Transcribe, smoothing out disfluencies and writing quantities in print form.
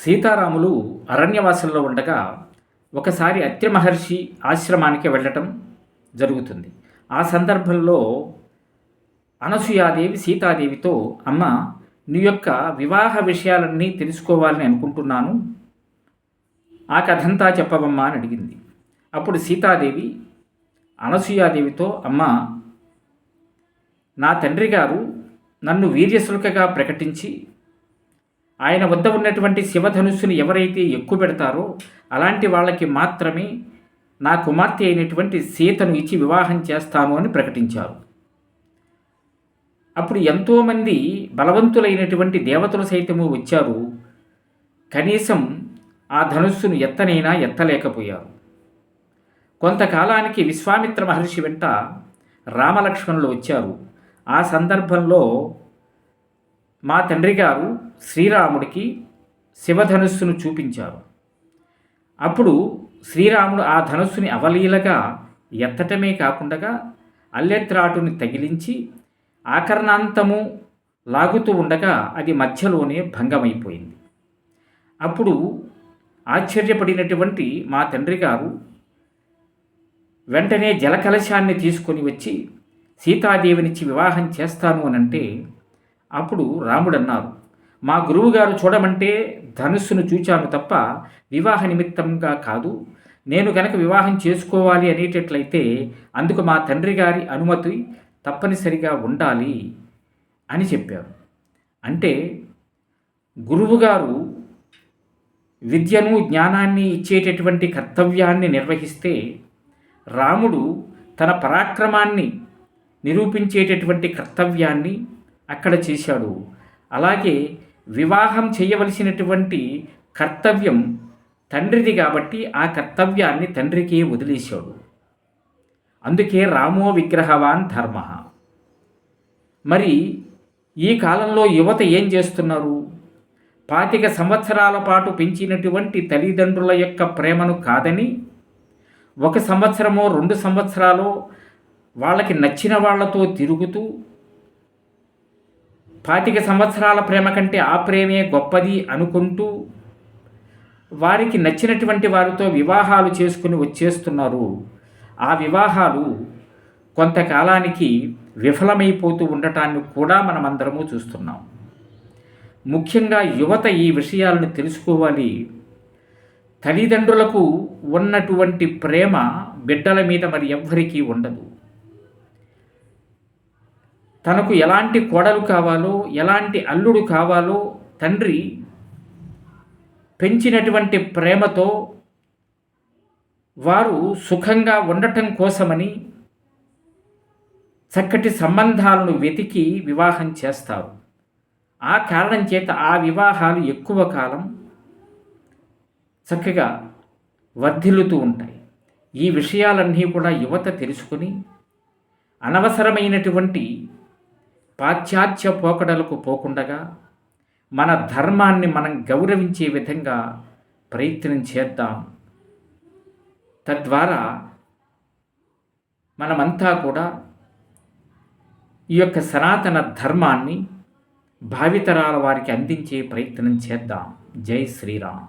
సీతారాములు అరణ్యవాసంలో ఉండగా ఒకసారి అత్రి మహర్షి ఆశ్రమానికి వెళ్ళటం జరుగుతుంది. ఆ సందర్భంలో అనసూయాదేవి సీతాదేవితో, అమ్మ, నీ యొక్క వివాహ విషయాలన్నీ తెలుసుకోవాలని అనుకుంటున్నాను, ఆ కథంతా చెప్పవమ్మా అని అడిగింది. అప్పుడు సీతాదేవి అనసూయాదేవితో, అమ్మ, నా తండ్రి గారు నన్ను వీర్యశుల్కగా ప్రకటించి ఆయన వద్ద ఉన్నటువంటి శివధనుస్సుని ఎవరైతే ఎక్కువ పెడతారో అలాంటి వాళ్ళకి మాత్రమే నా కుమార్తె అయినటువంటి సీతను ఇచ్చి వివాహం చేస్తాను అని ప్రకటించారు. అప్పుడు ఎంతోమంది బలవంతులైనటువంటి దేవతలు సైతము వచ్చారు. కనీసం ఆ ధనుస్సును ఎత్తనైనా ఎత్తలేకపోయారు. కొంతకాలానికి విశ్వామిత్ర మహర్షి వెంట రామలక్ష్మణులు వచ్చారు. ఆ సందర్భంలో మా తండ్రి గారు శ్రీరాముడికి శివధనుస్సును చూపించారు. అప్పుడు శ్రీరాముడు ఆ ధనుస్సుని అవలీలగా ఎత్తటమే కాకుండా అల్లెత్రాటుని తగిలించి ఆకర్ణాంతము లాగుతూ ఉండగా అది మధ్యలోనే భంగమైపోయింది. అప్పుడు ఆశ్చర్యపడినటువంటి మా తండ్రి గారు వెంటనే జలకలశాన్ని తీసుకొని వచ్చి సీతాదేవినిచ్చి వివాహం చేస్తాను అనంటే, అప్పుడు రాముడు అన్నారు, మా గురువుగారు చూడమంటే ధనుస్సును చూచాను తప్ప వివాహ నిమిత్తంగా కాదు. నేను కనుక వివాహం చేసుకోవాలి అనేటట్లయితే అందుకు మా తండ్రి గారి అనుమతి తప్పనిసరిగా ఉండాలి అని చెప్పారు. అంటే గురువుగారు విద్యను జ్ఞానాన్ని ఇచ్చేటటువంటి కర్తవ్యాన్ని నిర్వహిస్తే రాముడు తన పరాక్రమాన్ని నిరూపించేటటువంటి కర్తవ్యాన్ని అక్కడ చేశాడు. అలాగే వివాహం చేయవలసినటువంటి కర్తవ్యం తండ్రిది కాబట్టి ఆ కర్తవ్యాన్ని తండ్రికే వదిలేశాడు. అందుకే రామో విగ్రహవాన్ ధర్మ. మరి ఈ కాలంలో యువత ఏం చేస్తున్నారు? 25 సంవత్సరాల పాటు పెంచినటువంటి తల్లిదండ్రుల యొక్క ప్రేమను కాదని 1 సంవత్సరమో 2 సంవత్సరాలు వాళ్ళకి నచ్చిన వాళ్లతో తిరుగుతూ 25 సంవత్సరాల ప్రేమ కంటే ఆ ప్రేమే గొప్పది అనుకుంటూ వారికి నచ్చినటువంటి వారితో వివాహాలు చేసుకుని వచ్చేస్తున్నారు. ఆ వివాహాలు కొంతకాలానికి విఫలమైపోతూ ఉండటాన్ని కూడా మనమందరము చూస్తున్నాం. ముఖ్యంగా యువత ఈ విషయాలను తెలుసుకోవాలి. తల్లిదండ్రులకు ఉన్నటువంటి ప్రేమ బిడ్డల మీద మరి ఎవ్వరికీ ఉండదు. తనకు ఎలాంటి కోడలు కావాలో, ఎలాంటి అల్లుడు కావాలో తండ్రి పెంచినటువంటి ప్రేమతో వారు సుఖంగా ఉండటం కోసమని చక్కటి సంబంధాలను వెతికి వివాహం చేస్తారు. ఆ కారణం చేత ఆ వివాహాలు ఎక్కువ కాలం చక్కగా వర్ధిల్లుతూ ఉంటాయి. ఈ విషయాలన్నీ కూడా యువత తెలుసుకుని అనవసరమైనటువంటి పాశ్చాత్య పోకడలకు పోకుండగా మన ధర్మాన్ని మనం గౌరవించే విధంగా ప్రయత్నం చేద్దాం. తద్వారా మనమంతా కూడా ఈ యొక్క సనాతన ధర్మాన్ని భావితరాల వారికి అందించే ప్రయత్నం చేద్దాం. జై శ్రీరామ్.